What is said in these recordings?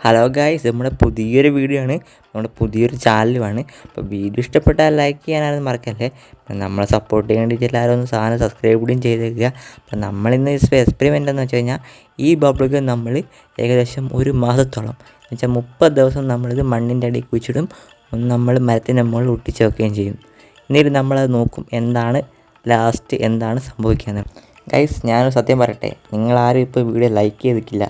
Hello guys, നമ്മുടെ പുതിയൊരു video ആണ്, നമ്മുടെ പുതിയൊരു ചാനലുമാണ്. അപ്പോൾ വീഡിയോ ഇഷ്ടപ്പെട്ടാൽ ലൈക്ക് ചെയ്യാനാണെന്ന് മറക്കല്ലേ. നമ്മളെ സപ്പോർട്ട് ചെയ്യാൻ വേണ്ടിയിട്ട് എല്ലാവരും ഒന്ന് സാധനം സബ്സ്ക്രൈബ് കൂടിയും ചെയ്തേക്കുക. അപ്പോൾ നമ്മളിന്ന് എക്സ്പെരിമെൻ്റ് എന്ന് വെച്ച് കഴിഞ്ഞാൽ ഈ ബബിൾക്ക് നമ്മൾ ഏകദേശം ഒരു മാസത്തോളം എന്ന് വെച്ചാൽ 30 ദിവസം നമ്മളിത് മണ്ണിൻ്റെ അടിയിൽ കുഴിച്ചിടും. നമ്മൾ മരത്തിൻ്റെ മുകളിൽ ഒട്ടിച്ച് വെക്കുകയും ചെയ്യും. എന്നിട്ട് നമ്മളത് നോക്കും എന്താണ് ലാസ്റ്റ് എന്താണ് സംഭവിക്കുന്നത്. ഗൈസ്, ഞാനൊരു സത്യം പറയട്ടെ, നിങ്ങളാരും ഇപ്പോൾ വീഡിയോ ലൈക്ക് ചെയ്തിട്ടില്ല,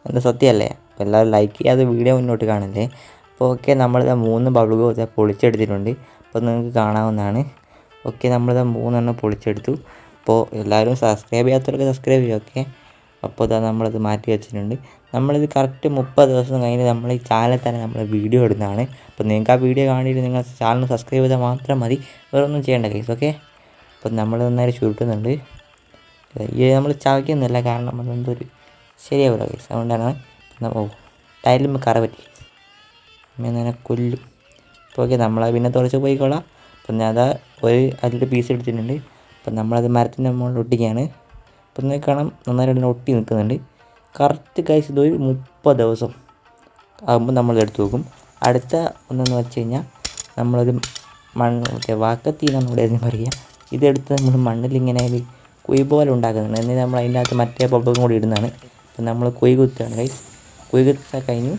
എന്താ സത്യമല്ലേ? അപ്പോൾ എല്ലാവരും ലൈക്ക് ചെയ്യാതെ വീഡിയോ മുന്നോട്ട് കാണല്ലേ. അപ്പോൾ ഓക്കെ, നമ്മളിത് 3 ബബിളുകൾ ഇതാ പൊളിച്ചെടുത്തിട്ടുണ്ട്. അപ്പോൾ നിങ്ങൾക്ക് കാണാവുന്നതാണ്. ഓക്കെ, നമ്മളിത് 3 പൊളിച്ചെടുത്തു. അപ്പോൾ എല്ലാവരും സബ്സ്ക്രൈബ് ചെയ്യാത്തവർക്ക് സബ്സ്ക്രൈബ് ചെയ്യും. ഓക്കെ, അപ്പോൾ ഇതാ നമ്മളിത് മാറ്റി വെച്ചിട്ടുണ്ട്. നമ്മളിത് കറക്റ്റ് 30 ദിവസം കഴിഞ്ഞ് നമ്മൾ ഈ ചാനലിൽ തന്നെ നമ്മൾ വീഡിയോ ഇടുന്നതാണ്. അപ്പോൾ നിങ്ങൾക്ക് ആ വീഡിയോ കാണിയിട്ട് നിങ്ങൾ ചാനൽ സബ്സ്ക്രൈബ് ചെയ്താൽ മാത്രം മതി, വേറെ ഒന്നും ചെയ്യേണ്ട കേസ്. ഓക്കെ, അപ്പോൾ നമ്മൾ നന്നായി ചുരുട്ടുന്നുണ്ട്. ഈ നമ്മൾ ചവയ്ക്കുന്നില്ല, കാരണം അതെന്തൊരു ശരിയാവില്ല കേസ്. അതുകൊണ്ടാണ് ടൈലിൽ കറ പറ്റി അങ്ങനെ കൊല്ലും. അപ്പോൾ ഓക്കെ, നമ്മളത് പിന്നെ തുറച്ച് പോയിക്കോളാം. അപ്പം ഞാൻ അതാ അതിലൊരു പീസ് എടുത്തിട്ടുണ്ട്. അപ്പം നമ്മളത് മരത്തിൻ്റെ മുകളിൽ ഒട്ടിക്കുകയാണ്. അപ്പം നിങ്ങൾക്ക് കാണാം, നന്നായിട്ട് ഒട്ടി നിൽക്കുന്നുണ്ട്. കറക്റ്റ് ഗൈസ് ഇതൊരു 30 ദിവസം ആകുമ്പോൾ നമ്മളെടുത്ത് വെക്കും. അടുത്ത ഒന്നെന്ന് വെച്ച് കഴിഞ്ഞാൽ നമ്മളൊരു മറ്റേ വാക്കത്തി എന്നാണ് ഇവിടെ പറയുക. ഇതെടുത്ത് നമ്മൾ മണ്ണിലിങ്ങനെ കുഴി പോലെ ഉണ്ടാക്കുന്നുണ്ട്. എന്നിട്ട് നമ്മൾ അതിൻ്റെ അകത്ത് മറ്റേ ബബിളും കൂടി ഇടുന്നതാണ്. അപ്പം നമ്മൾ കുഴി കുത്തുകയാണ് ഗൈസ്. കുഴി കുത്താൻ കഴിഞ്ഞു.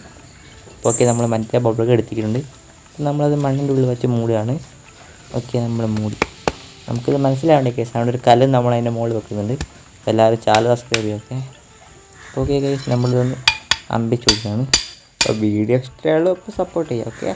അപ്പോൾ ഓക്കെ, നമ്മൾ മറ്റേ ബബിളൊക്കെ എടുത്തിട്ടുണ്ട്. നമ്മളത് മണ്ണിൻ്റെ ഉള്ളിൽ വെച്ച് മൂടുകയാണ്. ഓക്കെ, നമ്മൾ മൂടി. നമുക്കിത് മനസ്സിലാവേണ്ട കേസ്, അവിടെ ഒരു കല്ലും നമ്മൾ അതിൻ്റെ മുകളിൽ വെക്കുന്നുണ്ട്. അപ്പോൾ എല്ലാവരും ചാനൽ സബ്സ്ക്രൈബ് ചെയ്യും. ഓക്കെ, ഓക്കെ ഗൈസ്, നമ്മളിതൊന്ന് അമ്പിച്ച് കൊടുക്കുകയാണ്. അപ്പോൾ വീഡിയോ ഇഷ്ടമുള്ളൂ, അപ്പോൾ സപ്പോർട്ട് ചെയ്യാം. ഓക്കെ.